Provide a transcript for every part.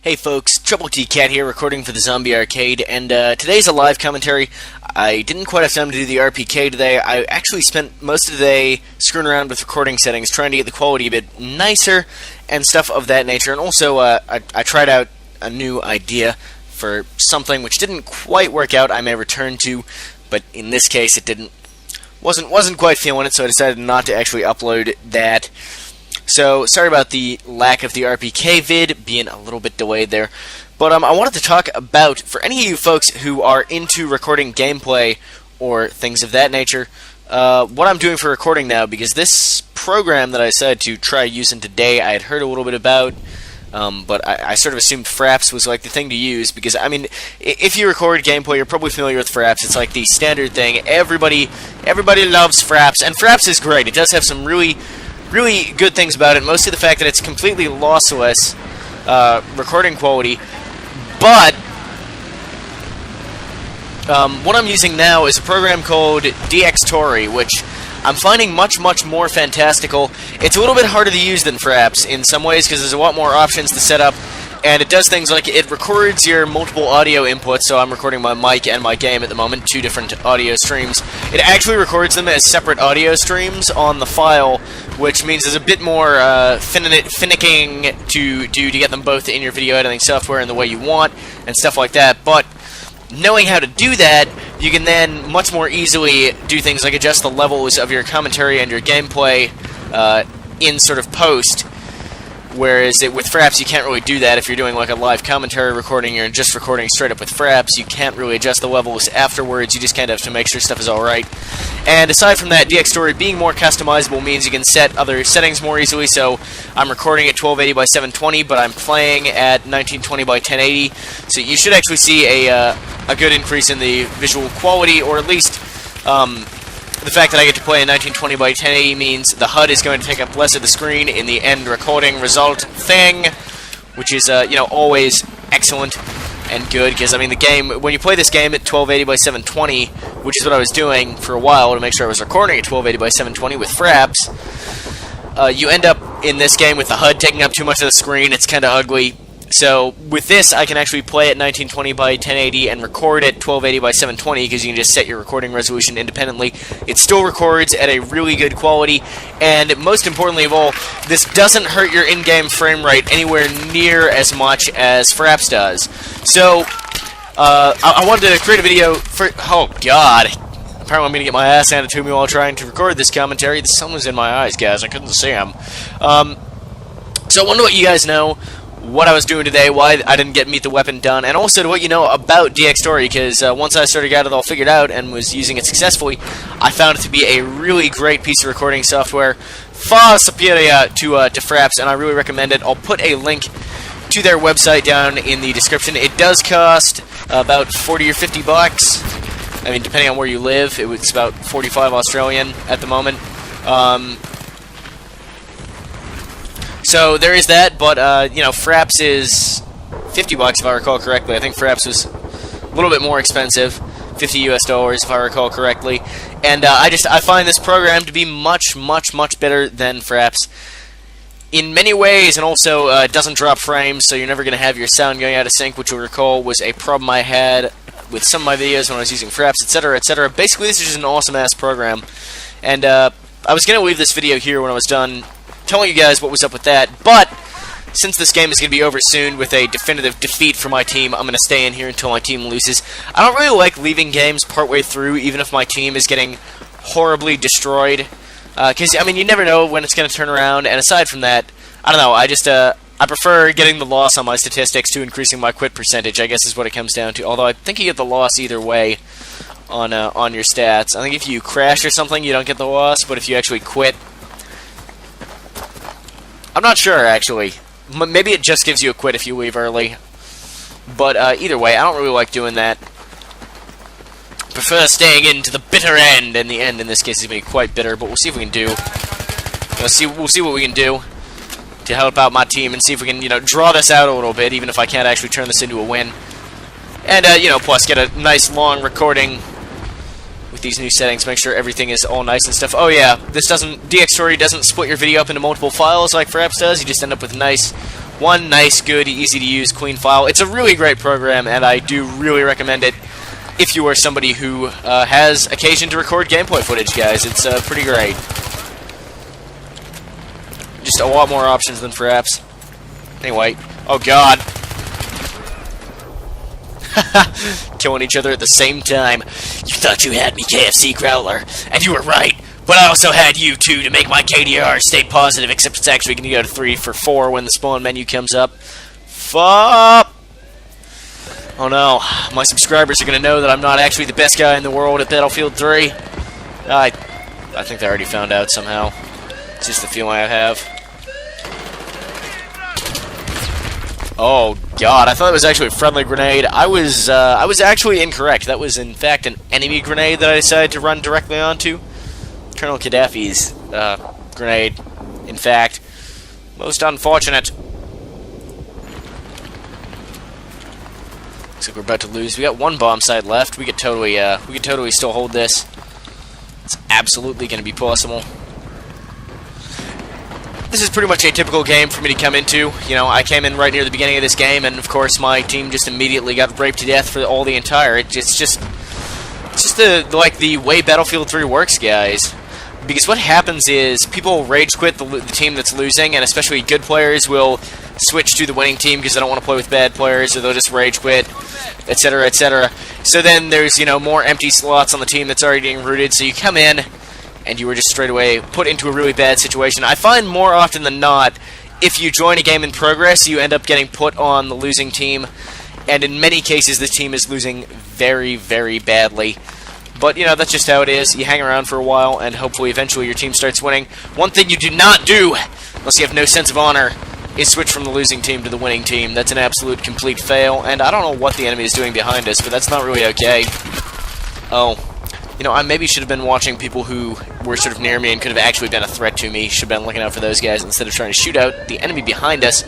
Hey folks, Triple T Cat here, recording for the Zombie Arcade, and today's a live commentary. I didn't quite have time to do the RPK today. I actually spent most of the day screwing around with recording settings, trying to get the quality a bit nicer, and stuff of that nature, and also I tried out a new idea for something which didn't quite work out. I may return to, but in this case it wasn't quite feeling it, so I decided not to actually upload that. So, sorry about the lack of the RPK vid, being a little bit delayed there. But I wanted to talk about, for any of you folks who are into recording gameplay or things of that nature, what I'm doing for recording now, because this program that I decided to try using today, I had heard a little bit about, but I sort of assumed Fraps was like the thing to use, because, I mean, if you record gameplay, you're probably familiar with Fraps. It's like the standard thing. Everybody loves Fraps, and Fraps is great. It does have some really good things about it, mostly the fact that it's completely lossless recording quality. But what I'm using now is a program called DxTory, which I'm finding much more fantastical. It's a little bit harder to use than Fraps in some ways because there's a lot more options to set up, and it does things like it records your multiple audio inputs. So I'm recording my mic and my game at the moment, two different audio streams. It actually records them as separate audio streams on the file, which means there's a bit more finicking to do to get them both in your video editing software in the way you want and stuff like that. But knowing how to do that, you can then much more easily do things like adjust the levels of your commentary and your gameplay in sort of post. Whereas with Fraps, you can't really do that. If you're doing like a live commentary recording, you're just recording straight up with Fraps, you can't really adjust the levels afterwards. You just kind of have to make sure stuff is alright. And aside from that, DxTory being more customizable means you can set other settings more easily. So I'm recording at 1280 by 720, but I'm playing at 1920 by 1080. So you should actually see a good increase in the visual quality, or at least the fact that I get to play in 1920 by 1080 means the HUD is going to take up less of the screen in the end recording result thing, which is, always excellent and good, because, I mean, the game, when you play this game at 1280 by 720, which is what I was doing for a while to make sure I was recording at 1280 by 720 with Fraps, you end up in this game with the HUD taking up too much of the screen. It's kind of ugly. So with this, I can actually play at 1920 by 1080 and record at 1280 by 720, because you can just set your recording resolution independently. It still records at a really good quality, and most importantly of all, this doesn't hurt your in-game frame rate anywhere near as much as Fraps does. So I wanted to create a video for... Oh, God. Apparently I'm going to get my ass handed to me while trying to record this commentary. The sun was in my eyes, guys. I couldn't see them. So I wanted to let you guys know what I was doing today, why I didn't get Meet the Weapon done, and also to let you know about DxTory, because once I started got it all figured out and was using it successfully, I found it to be a really great piece of recording software, far superior to Fraps, and I really recommend it. I'll put a link to their website down in the description. It does cost about 40 or 50 bucks. I mean, depending on where you live, it's about 45 Australian at the moment. So there is that, but Fraps is 50 bucks if I recall correctly. I think Fraps was a little bit more expensive, $50 US if I recall correctly. And I find this program to be much better than Fraps in many ways, and also it doesn't drop frames, so you're never going to have your sound going out of sync, which you'll recall was a problem I had with some of my videos when I was using Fraps, etc., etc. Basically, this is just an awesome-ass program. And I was going to leave this video here when I was done telling you guys what was up with that, but since this game is going to be over soon with a definitive defeat for my team, I'm going to stay in here until my team loses. I don't really like leaving games partway through, even if my team is getting horribly destroyed, because, I mean, you never know when it's going to turn around, and aside from that, I don't know, I prefer getting the loss on my statistics to increasing my quit percentage, I guess is what it comes down to, although I think you get the loss either way on your stats. I think if you crash or something, you don't get the loss, but if you actually quit, I'm not sure, actually. Maybe it just gives you a quit if you leave early. But either way, I don't really like doing that. Prefer staying in to the bitter end, and the end in this case is going to be quite bitter, but we'll see if we can do. We'll see what we can do to help out my team and see if we can, draw this out a little bit, even if I can't actually turn this into a win. And, plus get a nice long recording with these new settings, make sure everything is all nice and stuff. Oh yeah, DxTory doesn't split your video up into multiple files like Fraps does. You just end up with nice one nice, good, easy-to-use, clean file. It's a really great program, and I do really recommend it if you are somebody who has occasion to record gameplay footage, guys. It's pretty great. Just a lot more options than Fraps. Anyway, oh god. Killing each other at the same time. You thought you had me, KFC Growler, and you were right. But I also had you, too, to make my KDR stay positive, except it's actually going to go to 3 for 4 when the spawn menu comes up. Fuck! Oh no, my subscribers are going to know that I'm not actually the best guy in the world at Battlefield 3. I think they already found out somehow. It's just the feeling I have. Oh god, I thought it was actually a friendly grenade. I was actually incorrect. That was in fact an enemy grenade that I decided to run directly onto. Colonel Gaddafi's grenade. In fact, most unfortunate. Looks like we're about to lose. We got one bomb site left. We could totally still hold this. It's absolutely going to be possible. This is pretty much a typical game for me to come into. You know, I came in right near the beginning of this game, and of course my team just immediately got raped to death for all the entire. It's just the way Battlefield 3 works, guys. Because what happens is people rage quit the team that's losing, and especially good players will switch to the winning team because they don't want to play with bad players, or they'll just rage quit, etc., etc. So then there's, you know, more empty slots on the team that's already getting rooted. So you come in, and you were just straight away put into a really bad situation. I find more often than not, if you join a game in progress, you end up getting put on the losing team, and in many cases the team is losing very, very badly. But, you know, that's just how it is. You hang around for a while, and hopefully eventually your team starts winning. One thing you do not do, unless you have no sense of honor, is switch from the losing team to the winning team. That's an absolute complete fail, and I don't know what the enemy is doing behind us, but that's not really okay. Oh. You know, I maybe should have been watching people who were sort of near me and could have actually been a threat to me. Should have been looking out for those guys instead of trying to shoot out the enemy behind us.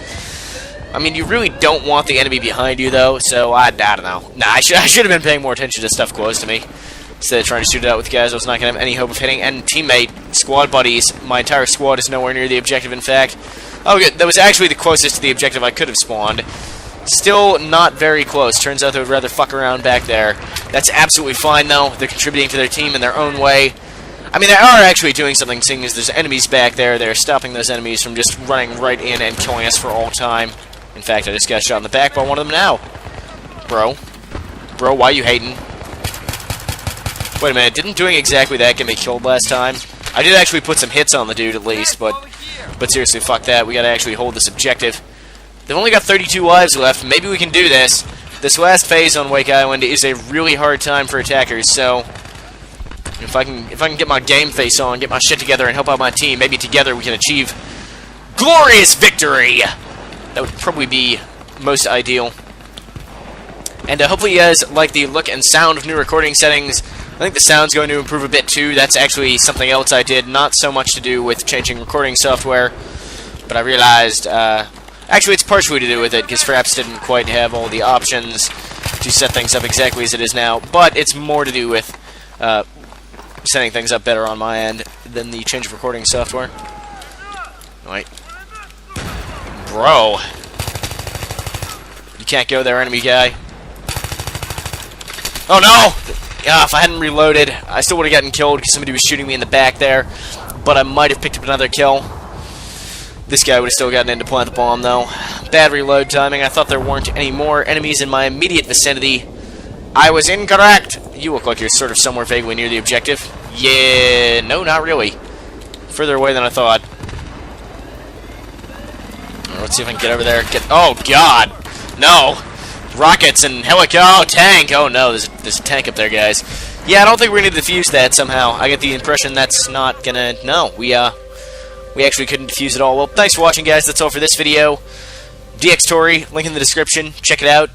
I mean, you really don't want the enemy behind you, though, so I don't know. Nah, I should have been paying more attention to stuff close to me instead of trying to shoot it out with guys I was not going to have any hope of hitting. And teammate, squad buddies, my entire squad is nowhere near the objective, in fact. Oh, good. That was actually the closest to the objective I could have spawned. Still not very close. Turns out they would rather fuck around back there. That's absolutely fine, though. They're contributing to their team in their own way. I mean, they are actually doing something, seeing as there's enemies back there. They're stopping those enemies from just running right in and killing us for all time. In fact, I just got shot in the back by one of them now. Bro, why are you hating? Wait a minute, didn't doing exactly that get me killed last time? I did actually put some hits on the dude, at least, but seriously, fuck that. We gotta actually hold this objective. They've only got 32 lives left. Maybe we can do this. This last phase on Wake Island is a really hard time for attackers, so if I can get my game face on, get my shit together, and help out my team, maybe together we can achieve glorious victory! That would probably be most ideal. And hopefully you guys like the look and sound of new recording settings. I think the sound's going to improve a bit too. That's actually something else I did, not so much to do with changing recording software, but I realized, actually it's partially to do with it, because Fraps didn't quite have all the options to set things up exactly as it is now, but it's more to do with setting things up better on my end than the change of recording software. Wait. Bro. You can't go there, enemy guy. Oh no! Yeah, if I hadn't reloaded, I still would have gotten killed because somebody was shooting me in the back there, but I might have picked up another kill. This guy would have still gotten in to plant the bomb, though. Bad reload timing. I thought there weren't any more enemies in my immediate vicinity. I was incorrect! You look like you're sort of somewhere vaguely near the objective. Yeah, no, not really. Further away than I thought. Let's see if I can get over there. Oh, God! No! Rockets and helicopter. Oh, tank! Oh, no, there's a tank up there, guys. Yeah, I don't think we're going to defuse that somehow. I get the impression that's not gonna... No, we actually couldn't defuse it all. Well, thanks for watching, guys. That's all for this video. DxTory, link in the description. Check it out.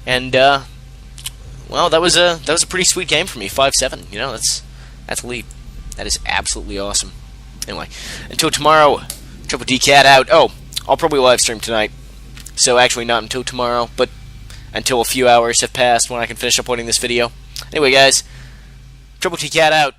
And, well, that was a pretty sweet game for me. 5-7. You know, that's elite. That is absolutely awesome. Anyway, until tomorrow, Triple D Cat out. Oh, I'll probably live stream tonight. So, actually, not until tomorrow, but until a few hours have passed when I can finish uploading this video. Anyway, guys, Triple T Cat out.